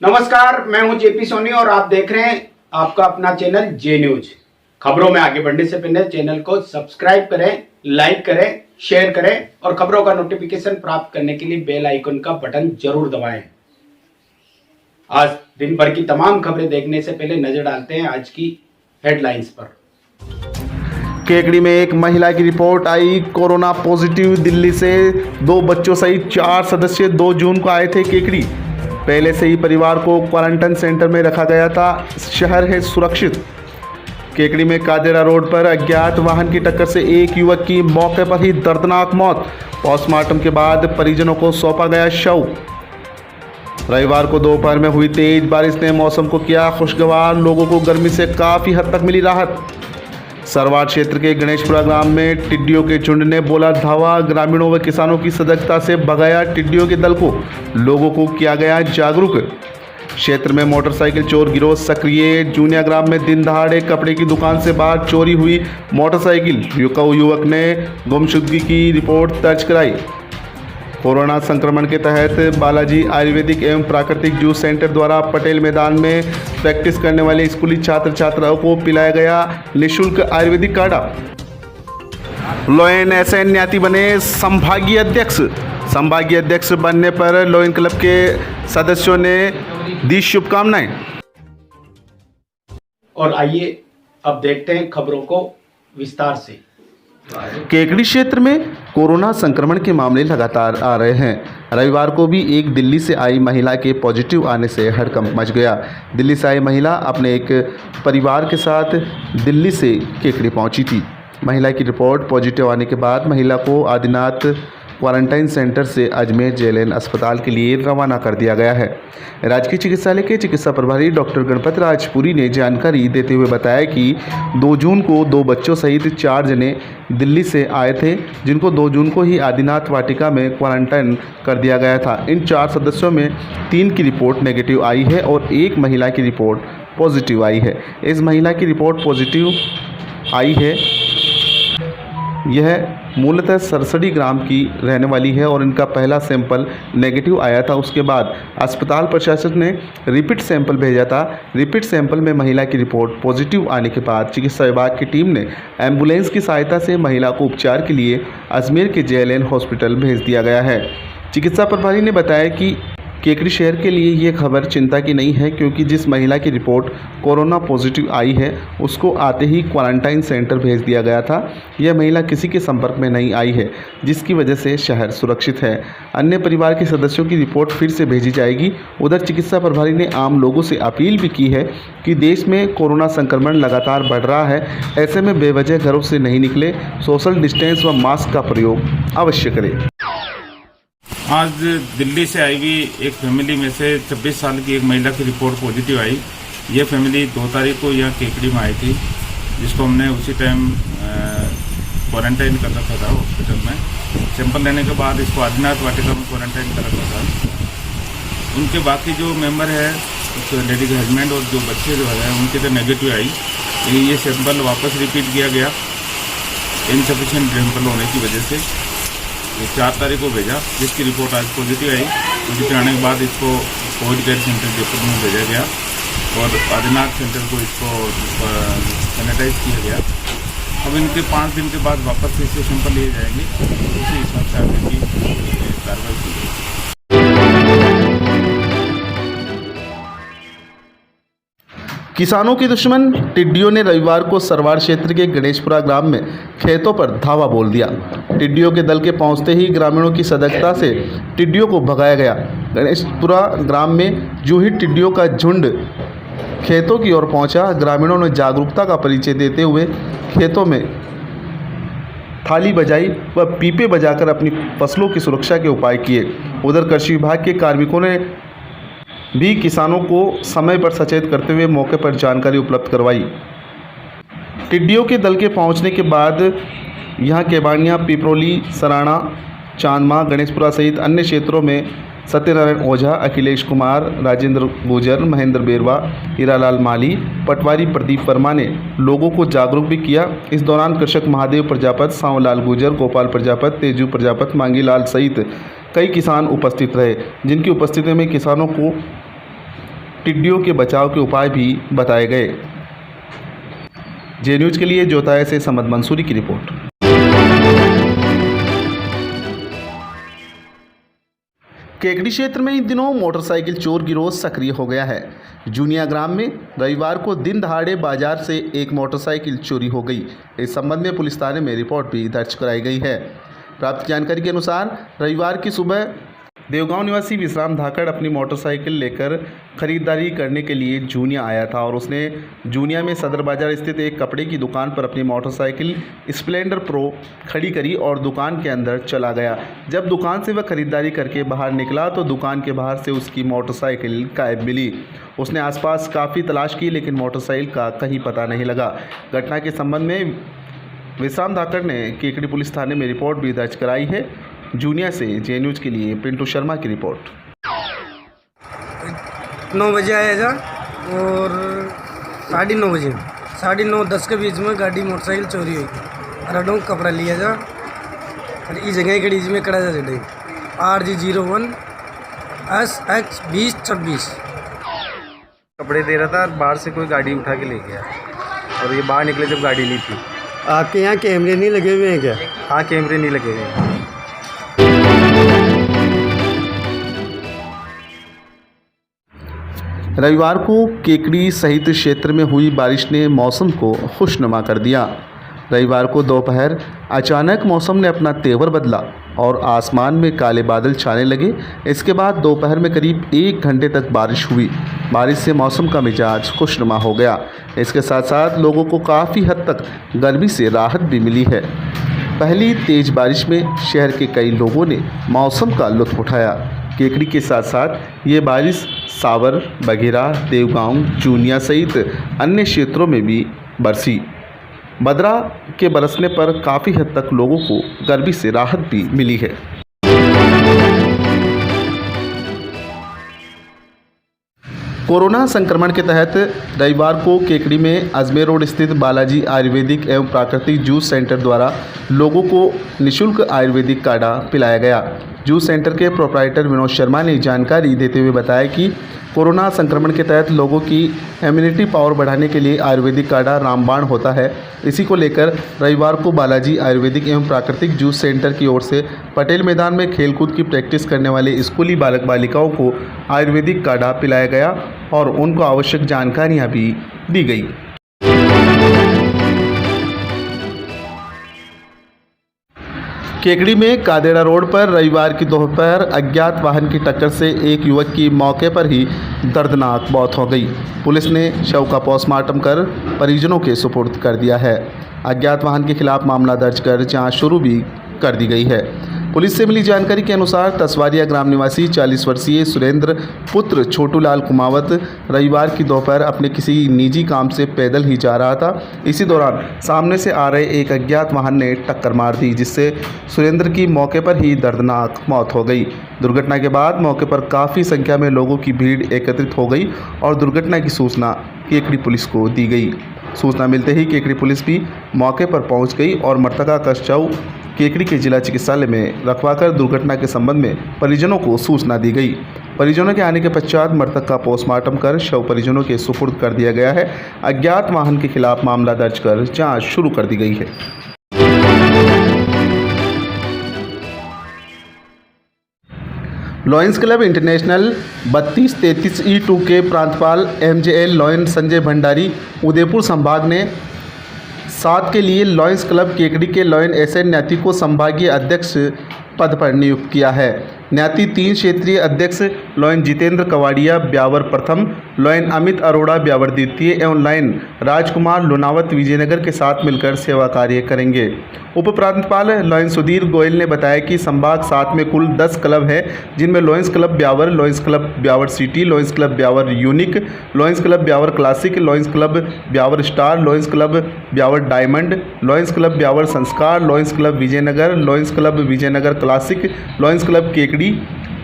नमस्कार, मैं हूं जेपी सोनी और आप देख रहे हैं आपका अपना चैनल जे न्यूज। खबरों में आगे बढ़ने से पहले चैनल को सब्सक्राइब करें, लाइक करें, शेयर करें और खबरों का नोटिफिकेशन प्राप्त करने के लिए बेल आइकन का बटन जरूर दबाएं। आज दिन भर की तमाम खबरें देखने से पहले नजर डालते हैं आज की हेडलाइंस पर। केकड़ी में एक महिला की रिपोर्ट आई कोरोना पॉजिटिव। दिल्ली से 2 बच्चों सहित 4 सदस्य 2 जून को आए थे केकड़ी। पहले से ही परिवार को क्वारंटाइन सेंटर में रखा गया था। शहर है सुरक्षित। केकड़ी में कादेरा रोड पर अज्ञात वाहन की टक्कर से एक युवक की मौके पर ही दर्दनाक मौत। पोस्टमार्टम के बाद परिजनों को सौंपा गया शव। रविवार को दोपहर में हुई तेज बारिश ने मौसम को किया खुशगवार। लोगों को गर्मी से काफ़ी हद तक मिली राहत। सरवाड़ क्षेत्र के गणेशपुरा ग्राम में टिड्डियों के झुंड ने बोला धावा। ग्रामीणों व किसानों की सजगता से भगाया टिड्डियों के दल को। लोगों को किया गया जागरूक। क्षेत्र में मोटरसाइकिल चोर गिरोह सक्रिय। जूनिया ग्राम में दिन दहाड़े कपड़े की दुकान से बाहर चोरी हुई मोटरसाइकिल। युवक ने गुमशुदगी की रिपोर्ट दर्ज कराई। कोरोना संक्रमण के तहत बालाजी आयुर्वेदिक एवं प्राकृतिक जूस सेंटर द्वारा पटेल मैदान में प्रैक्टिस करने वाले स्कूली छात्र छात्राओं को पिलाया गया निःशुल्क आयुर्वेदिक काढ़ा। लोयन एसएन न्याती बने संभागीय अध्यक्ष। संभागीय अध्यक्ष बनने पर लोयन क्लब के सदस्यों ने दी शुभकामनाएं। और आइए अब देखते हैं खबरों को विस्तार से। केकड़ी क्षेत्र में कोरोना संक्रमण के मामले लगातार आ रहे हैं। रविवार को भी एक दिल्ली से आई महिला के पॉजिटिव आने से हड़कंप मच गया। दिल्ली से आई महिला अपने एक परिवार के साथ दिल्ली से केकड़ी पहुंची थी। महिला की रिपोर्ट पॉजिटिव आने के बाद महिला को आदिनाथ क्वारंटाइन सेंटर से अजमेर जेएलएन अस्पताल के लिए रवाना कर दिया गया है। राजकीय चिकित्सालय के चिकित्सा प्रभारी डॉक्टर गणपत राजपुरी ने जानकारी देते हुए बताया कि 2 जून को 2 बच्चों सहित 4 जने दिल्ली से आए थे, जिनको 2 जून को ही आदिनाथ वाटिका में क्वारंटाइन कर दिया गया था। इन 4 सदस्यों में 3 की रिपोर्ट नेगेटिव आई है और 1 महिला की रिपोर्ट पॉजिटिव आई है। इस महिला की रिपोर्ट पॉजिटिव आई है, यह मूलतः सरसड़ी ग्राम की रहने वाली है और इनका पहला सैंपल नेगेटिव आया था। उसके बाद अस्पताल प्रशासन ने रिपीट सैंपल भेजा था। रिपीट सैंपल में महिला की रिपोर्ट पॉजिटिव आने के बाद चिकित्सा विभाग की टीम ने एम्बुलेंस की सहायता से महिला को उपचार के लिए अजमेर के जेएलएन हॉस्पिटल भेज दिया गया है। चिकित्सा प्रभारी ने बताया कि केकड़ी शहर के लिए ये खबर चिंता की नहीं है, क्योंकि जिस महिला की रिपोर्ट कोरोना पॉजिटिव आई है उसको आते ही क्वारंटाइन सेंटर भेज दिया गया था। यह महिला किसी के संपर्क में नहीं आई है, जिसकी वजह से शहर सुरक्षित है। अन्य परिवार के सदस्यों की रिपोर्ट फिर से भेजी जाएगी। उधर चिकित्सा प्रभारी ने आम लोगों से अपील भी की है कि देश में कोरोना संक्रमण लगातार बढ़ रहा है, ऐसे में बेवजह घरों से नहीं निकले, सोशल डिस्टेंस व मास्क का प्रयोग अवश्य करें। आज दिल्ली से आई हुई एक फैमिली में से 26 साल की एक महिला की रिपोर्ट पॉजिटिव आई। ये फैमिली 2 तारीख को यहाँ केकड़ी में आई थी, जिसको हमने उसी टाइम क्वारंटाइन कर रखा था हॉस्पिटल में। सैंपल लेने के बाद इसको आदिनाथ वाटिका में क्वारंटाइन कर रखा था। उनके बाकी जो मेंबर है, लेडी के हस्बैंड और जो बच्चे जो है उनके तो नेगेटिव आई। ये सैंपल वापस रिपीट किया गया इनसफिशिएंट सैंपल होने की वजह से। ये 4 तारीख को भेजा, जिसकी रिपोर्ट आज पॉजिटिव आई। पॉजिटिव आने के बाद इसको कोविड केयर सेंटर जयपुर में भेजा गया और आदिनाथ सेंटर को इसको सैनिटाइज किया गया। अब इनके 5 दिन के बाद वापस से इससे सैंपल लिए जाएंगे, उसी हिसाब से आगे की कार्रवाई की जाएगी। किसानों के दुश्मन टिड्डियों ने रविवार को सरवाड़ क्षेत्र के गणेशपुरा ग्राम में खेतों पर धावा बोल दिया। टिड्डियों के दल के पहुंचते ही ग्रामीणों की सजगता से टिड्डियों को भगाया गया। गणेशपुरा ग्राम में जूही टिड्डियों का झुंड खेतों की ओर पहुंचा। ग्रामीणों ने जागरूकता का परिचय देते हुए खेतों में थाली बजाई व पीपे बजाकर अपनी फसलों की सुरक्षा के उपाय किए। उधर कृषि विभाग के कार्मिकों ने भी किसानों को समय पर सचेत करते हुए मौके पर जानकारी उपलब्ध करवाई। टिड्डियों के दल के पहुंचने के बाद यहां केबाड़िया, पिपरोली, सराणा, चांदमा, गणेशपुरा सहित अन्य क्षेत्रों में सत्यनारायण ओझा, अखिलेश कुमार, राजेंद्र गुर्जर, महेंद्र बेरवा, हीरालाल माली, पटवारी प्रदीप वर्मा ने लोगों को जागरूक भी किया। इस दौरान कृषक महादेव प्रजापत, सांवलाल गुर्जर, गोपाल प्रजापत, तेजू प्रजापत, मांगीलाल सहित कई किसान उपस्थित रहे, जिनकी उपस्थिति में किसानों को टिड्डियों के बचाव के उपाय भी बताए गए। जे न्यूज़ के लिए जोताया से समद मंसूरी की रिपोर्ट। केकड़ी क्षेत्र में इन दिनों मोटरसाइकिल चोर गिरोह सक्रिय हो गया है। जूनिया ग्राम में रविवार को दिन दहाड़े बाजार से एक मोटरसाइकिल चोरी हो गई। इस संबंध में पुलिस थाने में रिपोर्ट भी दर्ज कराई गई है। प्राप्त जानकारी के अनुसार रविवार की सुबह देवगांव निवासी विश्राम धाकड़ अपनी मोटरसाइकिल लेकर खरीदारी करने के लिए जूनिया आया था और उसने जूनिया में सदर बाजार स्थित एक कपड़े की दुकान पर अपनी मोटरसाइकिल स्प्लेंडर प्रो खड़ी करी और दुकान के अंदर चला गया। जब दुकान से वह खरीदारी करके बाहर निकला तो दुकान के बाहर से उसकी मोटरसाइकिल गायब मिली। उसने आसपास काफ़ी तलाश की लेकिन मोटरसाइकिल का कहीं पता नहीं लगा। घटना के संबंध में विश्राम धाकड़ ने केकड़ी पुलिस थाने में रिपोर्ट भी दर्ज कराई है। जूनिया से जे न्यूज़ के लिए पिंटू शर्मा की रिपोर्ट। 9 बजे आया था और 9:30 बजे 9:30-10 के बीच में गाड़ी मोटरसाइकिल चोरी हुई और अडों कपड़ा लिया था और इस जगह खड़ी इसमें कड़ा था चढ़े RG01 SX 2026 कपड़े दे रहा था और बाहर से कोई गाड़ी उठा के ले गया और ये बाहर निकले जब गाड़ी ली थी। आपके यहाँ कैमरे नहीं लगे हुए हैं क्या? हाँ, कैमरे नहीं लगे हुए हैं। रविवार को केकड़ी सहित क्षेत्र में हुई बारिश ने मौसम को खुशनुमा कर दिया। रविवार को दोपहर अचानक मौसम ने अपना तेवर बदला और आसमान में काले बादल छाने लगे। इसके बाद दोपहर में करीब 1 घंटे तक बारिश हुई। बारिश से मौसम का मिजाज खुशनुमा हो गया। इसके साथ साथ लोगों को काफ़ी हद तक गर्मी से राहत भी मिली है। पहली तेज़ बारिश में शहर के कई लोगों ने मौसम का लुत्फ़ उठाया। केकड़ी के साथ साथ ये बारिश सावर, बघेरा, देवगांव, जूनिया सहित अन्य क्षेत्रों में भी बरसी। बदरा के बरसने पर काफ़ी हद तक लोगों को गर्मी से राहत भी मिली है। कोरोना संक्रमण के तहत रविवार को केकड़ी में अजमेर रोड स्थित बालाजी आयुर्वेदिक एवं प्राकृतिक जूस सेंटर द्वारा लोगों को निःशुल्क आयुर्वेदिक काढ़ा पिलाया गया। जूस सेंटर के प्रोप्राइटर विनोद शर्मा ने जानकारी देते हुए बताया कि कोरोना संक्रमण के तहत लोगों की इम्यूनिटी पावर बढ़ाने के लिए आयुर्वेदिक काढ़ा रामबाण होता है। इसी को लेकर रविवार को बालाजी आयुर्वेदिक एवं प्राकृतिक जूस सेंटर की ओर से पटेल मैदान में खेलकूद की प्रैक्टिस करने वाले स्कूली बालक बालिकाओं को आयुर्वेदिक काढ़ा पिलाया गया और उनको आवश्यक जानकारियाँ भी दी गई। केकड़ी में कादेड़ा रोड पर रविवार की दोपहर अज्ञात वाहन की टक्कर से एक युवक की मौके पर ही दर्दनाक मौत हो गई। पुलिस ने शव का पोस्टमार्टम कर परिजनों के सुपुर्द कर दिया है। अज्ञात वाहन के खिलाफ मामला दर्ज कर जांच शुरू भी कर दी गई है। पुलिस से मिली जानकारी के अनुसार तसवारिया ग्राम निवासी 40 वर्षीय सुरेंद्र पुत्र छोटूलाल कुमावत रविवार की दोपहर अपने किसी निजी काम से पैदल ही जा रहा था। इसी दौरान सामने से आ रहे एक अज्ञात वाहन ने टक्कर मार दी, जिससे सुरेंद्र की मौके पर ही दर्दनाक मौत हो गई। दुर्घटना के बाद मौके पर काफ़ी संख्या में लोगों की भीड़ एकत्रित हो गई और दुर्घटना की सूचना केकड़ी पुलिस को दी गई। सूचना मिलते ही केकड़ी पुलिस भी मौके पर पहुंच गई और मृतका का शव केकड़ी के जिला चिकित्सालय में रखवाकर दुर्घटना के संबंध में परिजनों को सूचना दी गई। परिजनों के आने के पश्चात मृतक का पोस्टमार्टम कर शव परिजनों के सुपुर्द कर दिया गया है। अज्ञात वाहन के खिलाफ मामला दर्ज कर जांच शुरू कर दी गई है। लॉयंस क्लब इंटरनेशनल 3233E2 के प्रांतपाल MJL लॉयन संजय भंडारी उदयपुर संभाग ने 7 के लिए लॉयंस क्लब केकड़ी के लॉयन SN न्याती को संभागीय अध्यक्ष पद पर नियुक्त किया है। न्याती 3 क्षेत्रीय अध्यक्ष लॉयन जितेंद्र कवाड़िया ब्यावर प्रथम, लॉयन अमित अरोड़ा ब्यावर द्वितीय एवं लॉयन राजकुमार लुनावत विजयनगर के साथ मिलकर सेवा कार्य करेंगे। उप प्रांतपाल लॉयन सुधीर गोयल ने बताया कि संभाग 7 में कुल 10 क्लब है, जिनमें Lions club Beawar, Lions club Beawar city, Lions club Beawar unique, Lions club Beawar classic, Lions club Beawar star, Lions club Beawar diamond, Lions club Beawar Sanskar, Lions club Vijaynagar, Lions club Vijaynagar classic, Lions club Kekri.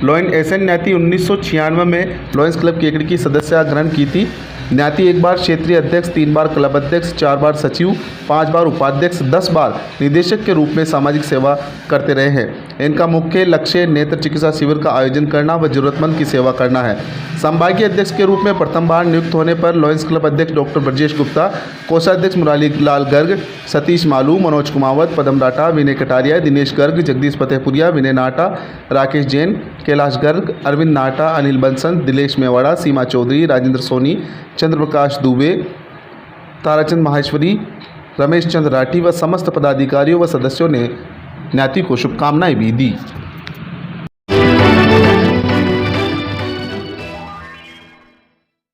Lion SN Nyati 1996 में लॉयंस क्लब केकड़ी की सदस्यता ग्रहण की थी। न्याती एक बार क्षेत्रीय अध्यक्ष, 3 बार क्लब अध्यक्ष, 4 बार सचिव, 5 बार उपाध्यक्ष, 10 बार निदेशक के रूप में सामाजिक सेवा करते रहे हैं। इनका मुख्य लक्ष्य नेत्र चिकित्सा शिविर का आयोजन करना व जरूरतमंद की सेवा करना है। संभागीय अध्यक्ष के रूप में प्रथम बार नियुक्त होने पर लॉयंस क्लब अध्यक्ष डॉक्टर ब्रजेश गुप्ता, कोषाध्यक्ष मुरारी लाल गर्ग, सतीश मालू, मनोज कुमावत, पदम राठा, विनय कटारिया, दिनेश गर्ग, जगदीश फतेहपुरिया, विनय नाटा, राकेश जैन, कैलाश गर्ग, अरविंद नाटा, अनिल बंसल, दिलेश मेवाड़ा, सीमा चौधरी, राजेंद्र सोनी, चंद्रप्रकाश दुबे, ताराचंद माहेश्वरी, रमेश चंद्र राठी व समस्त पदाधिकारियों व सदस्यों ने न्याती को शुभकामनाएं भी दी।